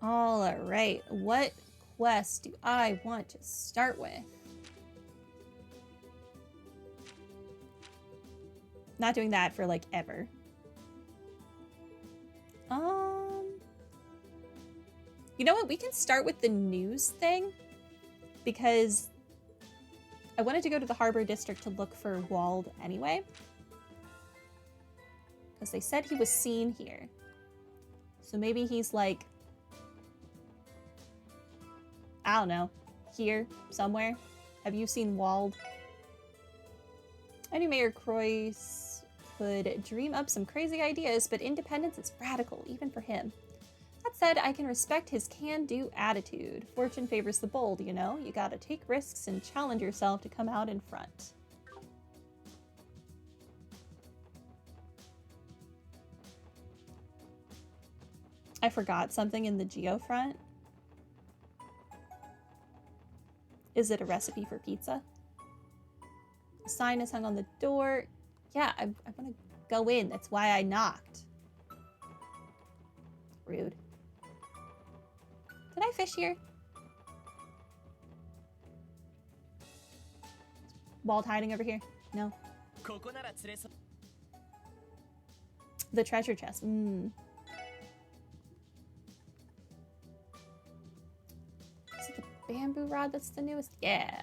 All right, what quest do I want to start with? Not doing that for like ever. You know what? We can start with the news thing because I wanted to go to the Harbor District to look for Wald anyway. Because they said he was seen here. So maybe he's like, I don't know, here somewhere. Have you seen Wald? I knew Mayor Croix could dream up some crazy ideas, but independence is radical, even for him. That said, I can respect his can-do attitude. Fortune favors the bold, you know? You gotta take risks and challenge yourself to come out in front. I forgot something in the Geofront. Is it a recipe for pizza? A sign is hung on the door. Yeah, I want to go in. That's why I knocked. Rude. Did I fish here? Wald hiding over here? No. The treasure chest. Is it the bamboo rod that's the newest? Yeah.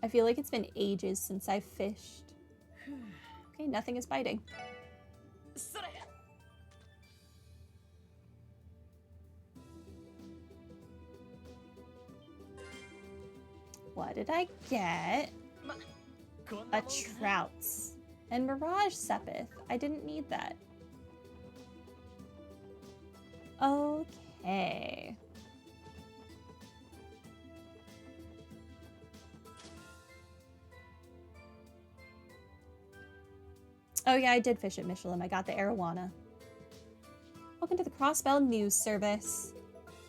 I feel like it's been ages since I've fished. Okay, nothing is biting. What did I get? A Trouts. And Mirage Sepith. I didn't need that. Okay. Oh yeah, I did fish at Michelin. I got the arowana. Welcome to the Crossbell News Service.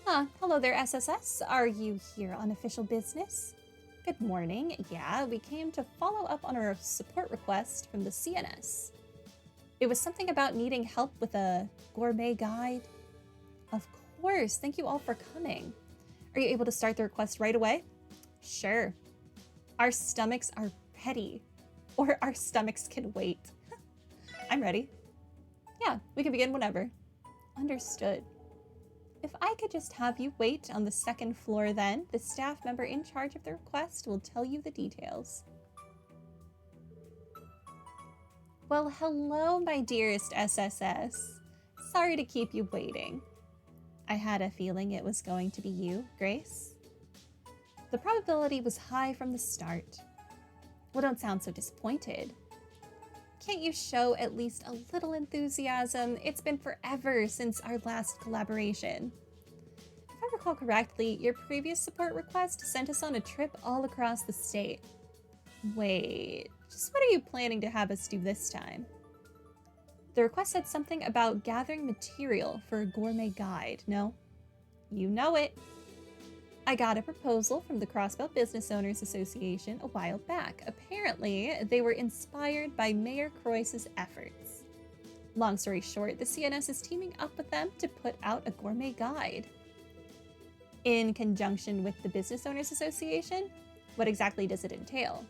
Hello there, SSS. Are you here on official business? Good morning. Yeah, we came to follow up on our support request from the CNS. It was something about needing help with a gourmet guide. Of course. Thank you all for coming. Are you able to start the request right away? Sure. Our stomachs are ready. Or our stomachs can wait. I'm ready. Yeah, we can begin whenever. Understood. If I could just have you wait on the second floor then, the staff member in charge of the request will tell you the details. Well, hello, my dearest SSS. Sorry to keep you waiting. I had a feeling it was going to be you, Grace. The probability was high from the start. Well, don't sound so disappointed. Can't you show at least a little enthusiasm? It's been forever since our last collaboration. If I recall correctly, your previous support request sent us on a trip all across the state. Wait, just what are you planning to have us do this time? The request said something about gathering material for a gourmet guide, no? You know it. I got a proposal from the Crossbell Business Owners Association a while back. Apparently, they were inspired by Mayor Croix's efforts. Long story short, the CNS is teaming up with them to put out a gourmet guide. In conjunction with the Business Owners Association, what exactly does it entail?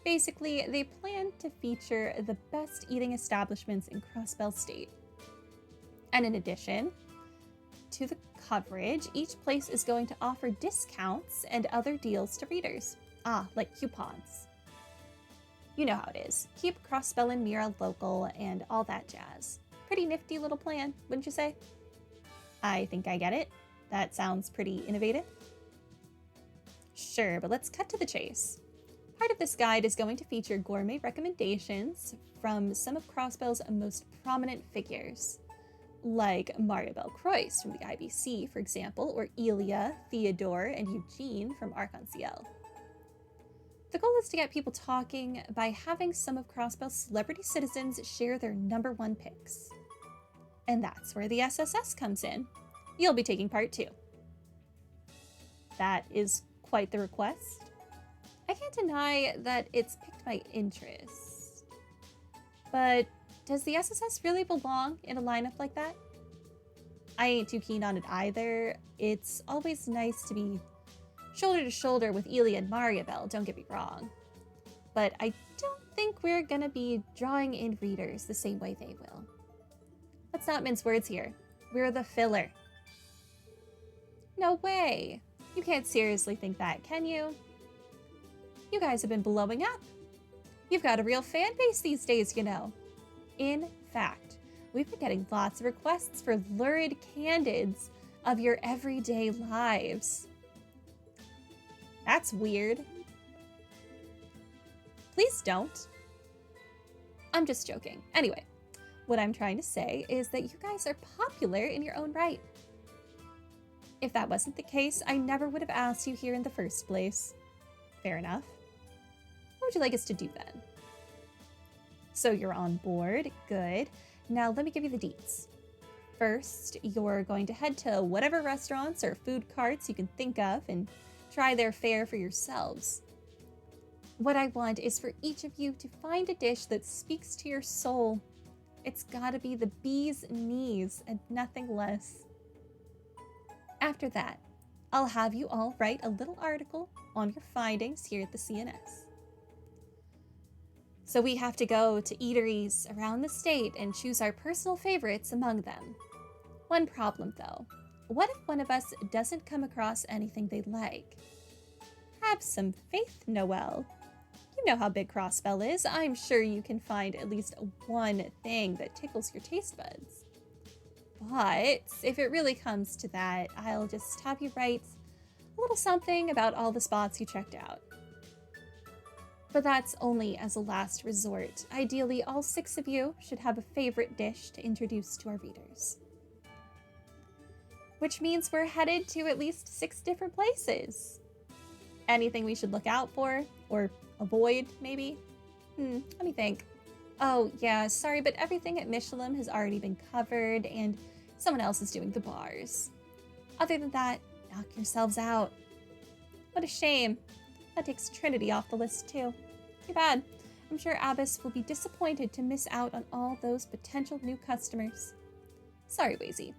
Basically, they plan to feature the best eating establishments in Crossbell State. And in addition to the coverage, each place is going to offer discounts and other deals to readers. Like coupons. You know how it is. Keep Crossbell and Mira local and all that jazz. Pretty nifty little plan, wouldn't you say? I think I get it. That sounds pretty innovative. Sure, but let's cut to the chase. Part of this guide is going to feature gourmet recommendations from some of Crossbell's most prominent figures, like Maribel Croix from the IBC, for example, or Elia, Theodore, and Eugene from Arc-en-Ciel. The goal is to get people talking by having some of Crossbell's celebrity citizens share their #1 picks. And that's where the SSS comes in. You'll be taking part too. That is quite the request. I can't deny that it's piqued my interest. But does the SSS really belong in a lineup like that? I ain't too keen on it either. It's always nice to be shoulder to shoulder with Ely and Mariabelle, don't get me wrong. But I don't think we're gonna be drawing in readers the same way they will. Let's not mince words here. We're the filler. No way. You can't seriously think that, can you? You guys have been blowing up. You've got a real fan base these days, you know. In fact, we've been getting lots of requests for lurid candids of your everyday lives. That's weird. Please don't. I'm just joking. Anyway, what I'm trying to say is that you guys are popular in your own right. If that wasn't the case, I never would have asked you here in the first place. Fair enough. What would you like us to do then? So you're on board, good. Now let me give you the deets. First, you're going to head to whatever restaurants or food carts you can think of and try their fare for yourselves. What I want is for each of you to find a dish that speaks to your soul. It's gotta be the bee's knees and nothing less. After that, I'll have you all write a little article on your findings here at the CNS. So we have to go to eateries around the state and choose our personal favorites among them. One problem though, what if one of us doesn't come across anything they like? Have some faith, Noelle. You know how big Crossbell is. I'm sure you can find at least one thing that tickles your taste buds. But if it really comes to that, I'll just have you write a little something about all the spots you checked out. But that's only as a last resort. Ideally, all 6 of you should have a favorite dish to introduce to our readers. Which means we're headed to at least 6 different places. Anything we should look out for? Or avoid, maybe? Let me think. Oh, yeah, sorry, but everything at Michelin has already been covered, and someone else is doing the bars. Other than that, knock yourselves out. What a shame. That takes Trinity off the list, too. Too bad. I'm sure Abbas will be disappointed to miss out on all those potential new customers. Sorry, Wazy.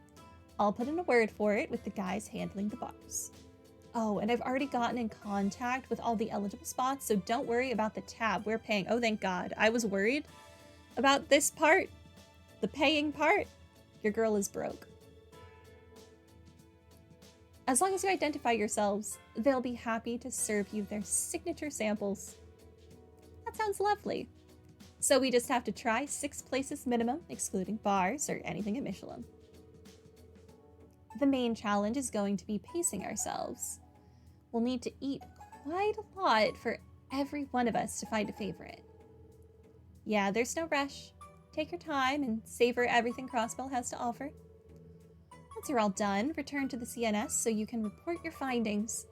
I'll put in a word for it with the guys handling the bars. Oh, and I've already gotten in contact with all the eligible spots, so don't worry about the tab. We're paying. Oh, thank God. I was worried about this part. The paying part. Your girl is broke. As long as you identify yourselves, they'll be happy to serve you their signature samples. That sounds lovely. So we just have to try 6 places minimum, excluding bars or anything at Michelin. The main challenge is going to be pacing ourselves. We'll need to eat quite a lot for every one of us to find a favorite. Yeah, there's no rush. Take your time and savor everything Crossbell has to offer. Once you're all done, return to the CNS so you can report your findings.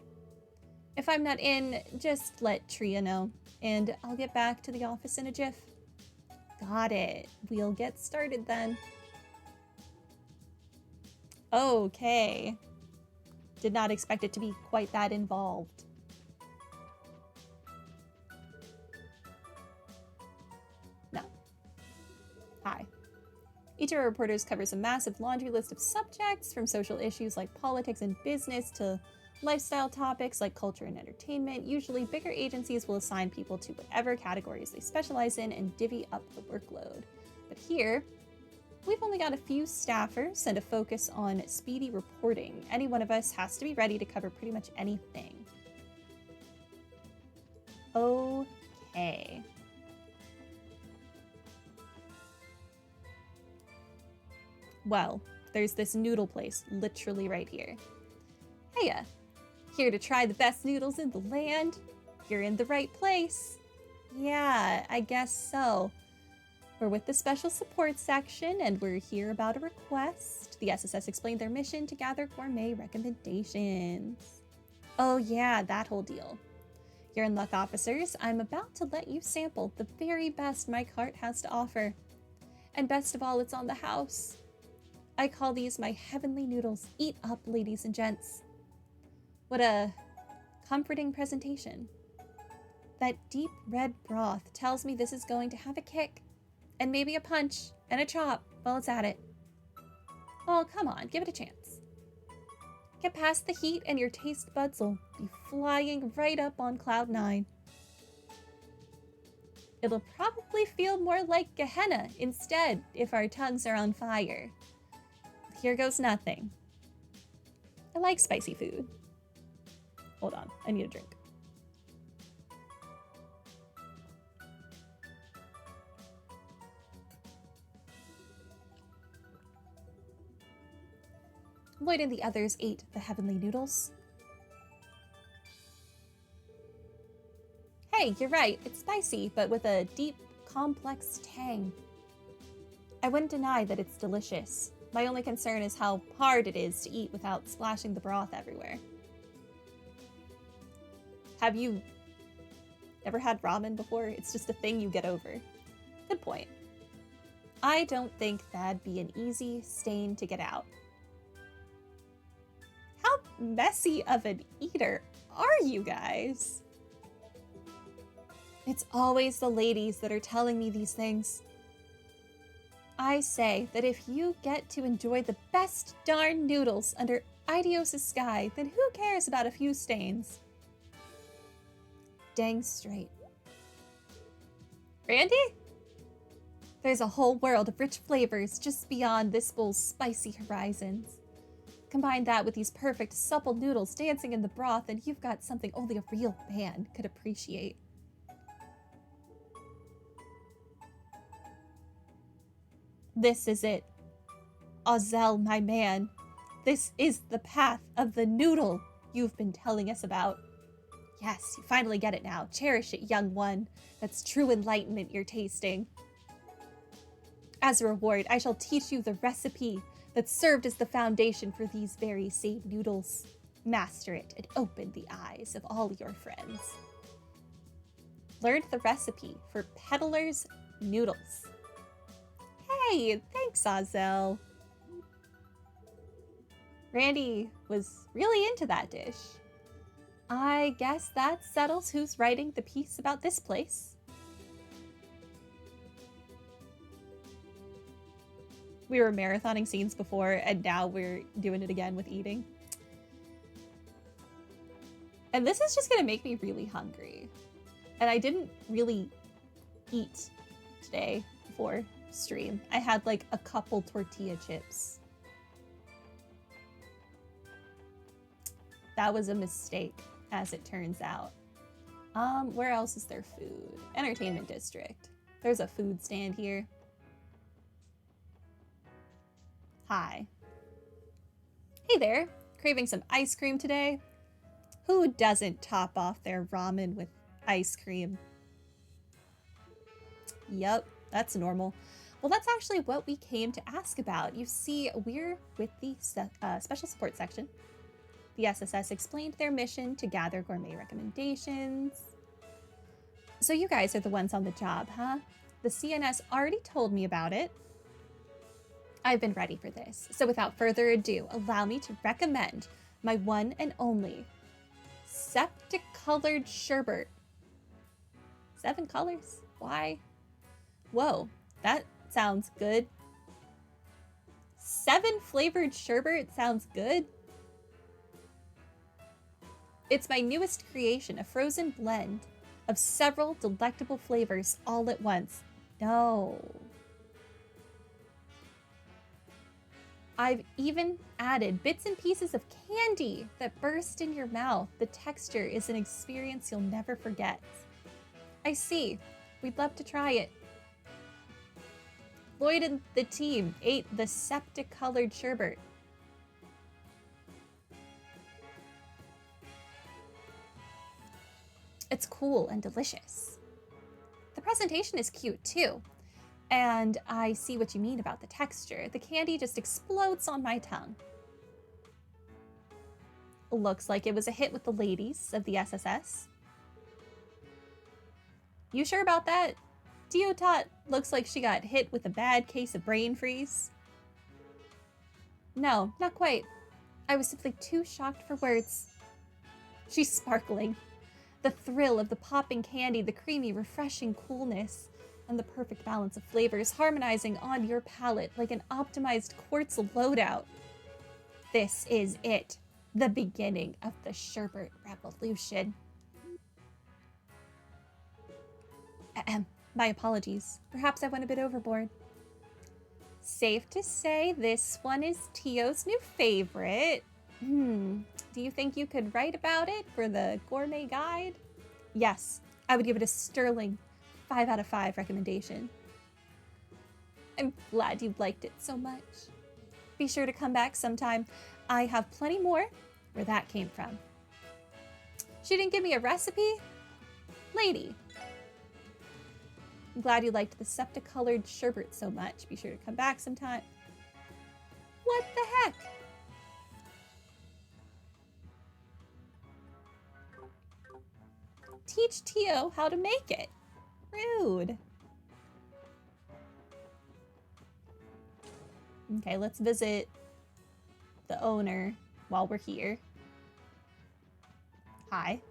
If I'm not in, just let Tria know, and I'll get back to the office in a jiff. Got it. We'll get started then. Okay. Did not expect it to be quite that involved. No. Hi. eatery Reporters covers a massive laundry list of subjects, from social issues like politics and business to lifestyle topics like culture and entertainment. Usually, bigger agencies will assign people to whatever categories they specialize in and divvy up the workload. But here, we've only got a few staffers and a focus on speedy reporting. Any one of us has to be ready to cover pretty much anything. Okay. Well, there's this noodle place literally right here. Heya! Here to try the best noodles in the land? You're in the right place. Yeah, I guess so. We're with the special support section, and we're here about a request. The SSS explained their mission to gather gourmet recommendations. Oh yeah, that whole deal. You're in luck, officers. I'm about to let you sample the very best my cart has to offer. And best of all, it's on the house. I call these my heavenly noodles. Eat up, ladies and gents. What a comforting presentation. That deep red broth tells me this is going to have a kick. And maybe a punch and a chop while it's at it. Oh, come on, give it a chance. Get past the heat and your taste buds will be flying right up on cloud 9. It'll probably feel more like Gehenna instead if our tongues are on fire. Here goes nothing. I like spicy food. Hold on, I need a drink. Lloyd and the others ate the heavenly noodles. Hey, you're right, it's spicy, but with a deep, complex tang. I wouldn't deny that it's delicious. My only concern is how hard it is to eat without splashing the broth everywhere. Have you ever had ramen before? It's just a thing you get over. Good point. I don't think that'd be an easy stain to get out. How messy of an eater are you guys? It's always the ladies that are telling me these things. I say that if you get to enjoy the best darn noodles under Idios' sky, then who cares about a few stains? Dang straight. Randy? There's a whole world of rich flavors just beyond this bowl's spicy horizons. Combine that with these perfect supple noodles dancing in the broth and you've got something only a real man could appreciate. This is it. Azel, my man. This is the path of the noodle you've been telling us about. Yes, you finally get it now. Cherish it, young one. That's true enlightenment you're tasting. As a reward, I shall teach you the recipe that served as the foundation for these very same noodles. Master it and open the eyes of all your friends. Learned the recipe for Peddler's Noodles. Hey, thanks, Azel. Randy was really into that dish. I guess that settles who's writing the piece about this place. We were marathoning scenes before, and now we're doing it again with eating. And this is just gonna make me really hungry. And I didn't really eat today before stream. I had like a couple tortilla chips. That was a mistake, as it turns out. Where else is there food? Entertainment district. There's a food stand here. Hi. Hey there, craving some ice cream today? Who doesn't top off their ramen with ice cream? Yup, that's normal. Well, that's actually what we came to ask about. You see, we're with the Special Support Section. The SSS explained their mission to gather gourmet recommendations. So you guys are the ones on the job, huh? The CNS already told me about it. I've been ready for this. So without further ado, allow me to recommend my one and only septic-colored sherbet. 7 colors? Why? Whoa, that sounds good. 7 flavored sherbet sounds good. It's my newest creation, a frozen blend of several delectable flavors all at once. No. I've even added bits and pieces of candy that burst in your mouth. The texture is an experience you'll never forget. I see. We'd love to try it. Lloyd and the team ate the septic-colored sherbet. It's cool and delicious. The presentation is cute too. And I see what you mean about the texture. The candy just explodes on my tongue. Looks like it was a hit with the ladies of the SSS. You sure about that? Deotot looks like she got hit with a bad case of brain freeze. No, not quite. I was simply too shocked for words. She's sparkling. The thrill of the popping candy, the creamy, refreshing coolness. and the perfect balance of flavors harmonizing on your palate like an optimized quartz loadout. This is it, the beginning of the sherbet revolution. My apologies. Perhaps I went a bit overboard. Safe to say this one is Tio's new favorite. Do you think you could write about it for the Gourmet Guide? Yes, I would give it a sterling 5 out of 5 recommendation. I'm glad you liked it so much. Be sure to come back sometime. I have plenty more where that came from. She didn't give me a recipe? Lady. I'm glad you liked the sepia-colored sherbet so much. Be sure to come back sometime. What the heck? Teach Tio how to make it. Rude. Okay, let's visit the owner while we're here. Hi.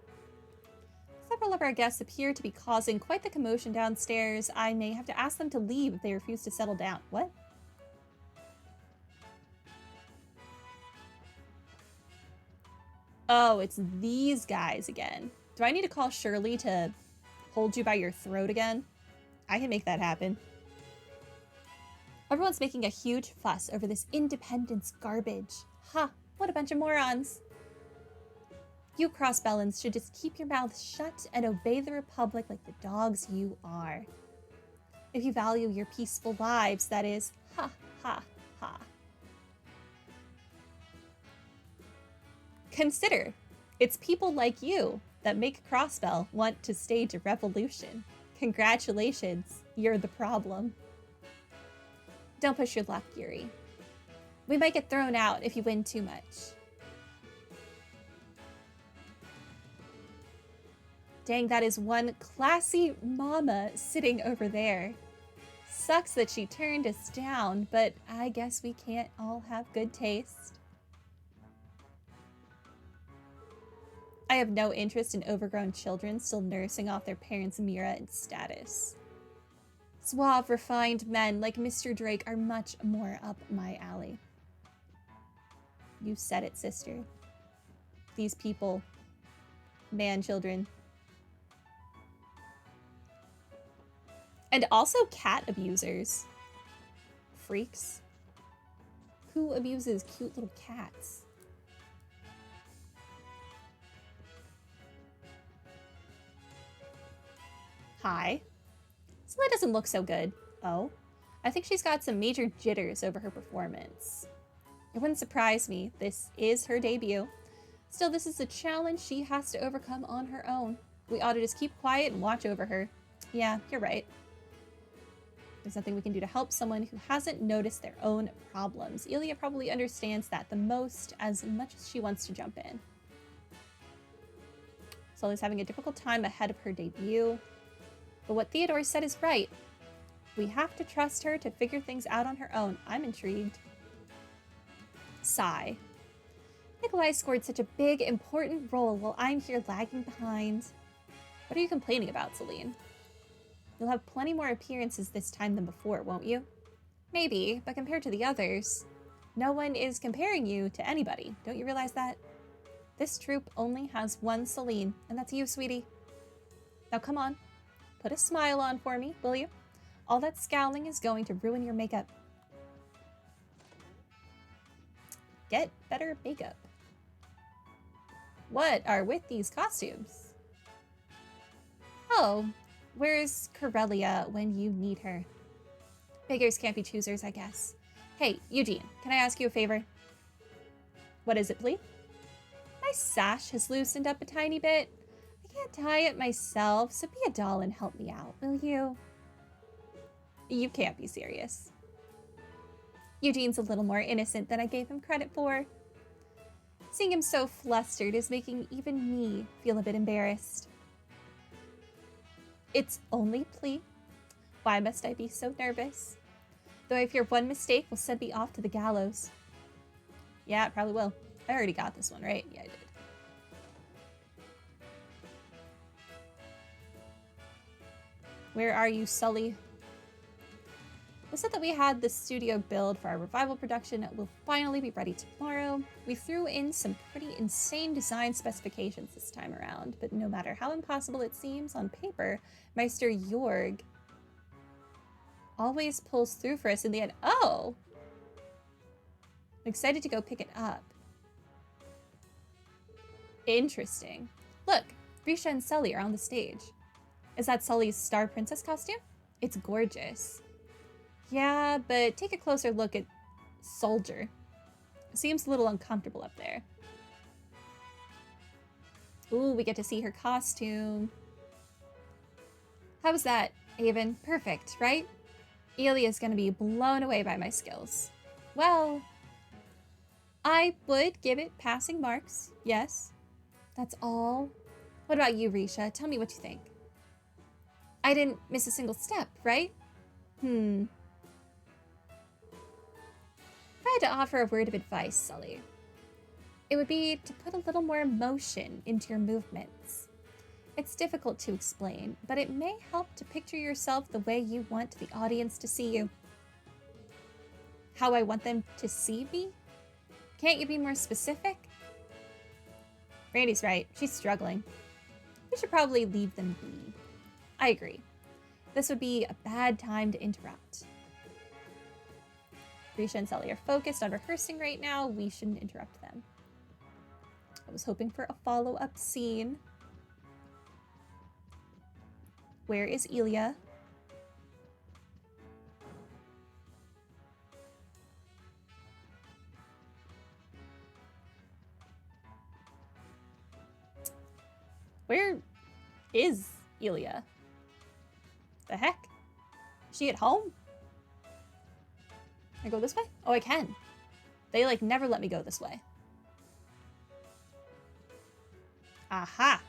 Several of our guests appear to be causing quite the commotion downstairs. I may have to ask them to leave if they refuse to settle down. What? Oh, it's these guys again. Do I need to call Shirley to hold you by your throat again? I can make that happen. Everyone's making a huge fuss over this independence garbage. Ha! What a bunch of morons. You Crossbellans should just keep your mouths shut and obey the Republic like the dogs you are. If you value your peaceful lives, that is. Ha, ha, ha. Consider, it's people like you that make Crossbell want to stage a revolution. Congratulations, you're the problem. Don't push your luck, Yuri. We might get thrown out if you win too much. Dang, that is one classy mama sitting over there. Sucks that she turned us down, but I guess we can't all have good taste. I have no interest in overgrown children still nursing off their parents' Mira and status. Suave, refined men like Mr. Drake are much more up my alley. You said it, sister. These people, man-children. And also cat abusers. Freaks. Who abuses cute little cats? Hi. Scylla doesn't look so good. Oh? I think she's got some major jitters over her performance. It wouldn't surprise me. This is her debut. Still, this is a challenge she has to overcome on her own. We ought to just keep quiet and watch over her. Yeah, you're right. There's nothing we can do to help someone who hasn't noticed their own problems. Ilya probably understands that the most as much as she wants to jump in. Sully's having a difficult time ahead of her debut. But what Theodore said is right. We have to trust her to figure things out on her own. I'm intrigued. Sigh. Nikolai scored such a big, important role while I'm here lagging behind. What are you complaining about, Celine? You'll have plenty more appearances this time than before, won't you? Maybe, but compared to the others, no one is comparing you to anybody. Don't you realize that? This troupe only has one Celine, and that's you, sweetie. Now come on, put a smile on for me, will you? All that scowling is going to ruin your makeup. Get better makeup. What are with these costumes? Oh, where's Corellia when you need her? Beggars can't be choosers, I guess. Hey, Eugene, can I ask you a favor? What is it, please? My sash has loosened up a tiny bit. I can't tie it myself, so be a doll and help me out, will you? You can't be serious. Eugene's a little more innocent than I gave him credit for. Seeing him so flustered is making even me feel a bit embarrassed. It's only plea. Why must I be so nervous? Though I fear one mistake will send me off to the gallows. Yeah, it probably will. I already got this one, right? Yeah, I did. Where are you, Sully? The set that we had the studio build for our revival production will finally be ready tomorrow. We threw in some pretty insane design specifications this time around, but no matter how impossible it seems on paper, Meister Jorg always pulls through for us in the end. Oh! I'm excited to go pick it up. Interesting. Look, Risha and Sully are on the stage. Is that Sully's Star Princess costume? It's gorgeous. Yeah, but take a closer look at Soldier. Seems a little uncomfortable up there. Ooh, we get to see her costume. How was that, Avon? Perfect, right? Elia's gonna be blown away by my skills. Well, I would give it passing marks, yes. That's all. What about you, Risha? Tell me what you think. I didn't miss a single step, right? If I had to offer a word of advice, Sully, it would be to put a little more emotion into your movements. It's difficult to explain, but it may help to picture yourself the way you want the audience to see you. How I want them to see me? Can't you be more specific? Randy's right. She's struggling. We should probably leave them be. I agree. This would be a bad time to interrupt. Risha and Sully are focused on rehearsing right now. We shouldn't interrupt them. I was hoping for a follow-up scene. Where is Elia? Where is Elia? The heck? Is she at home? Can I go this way? Oh, I can. They, like, never let me go this way. Aha!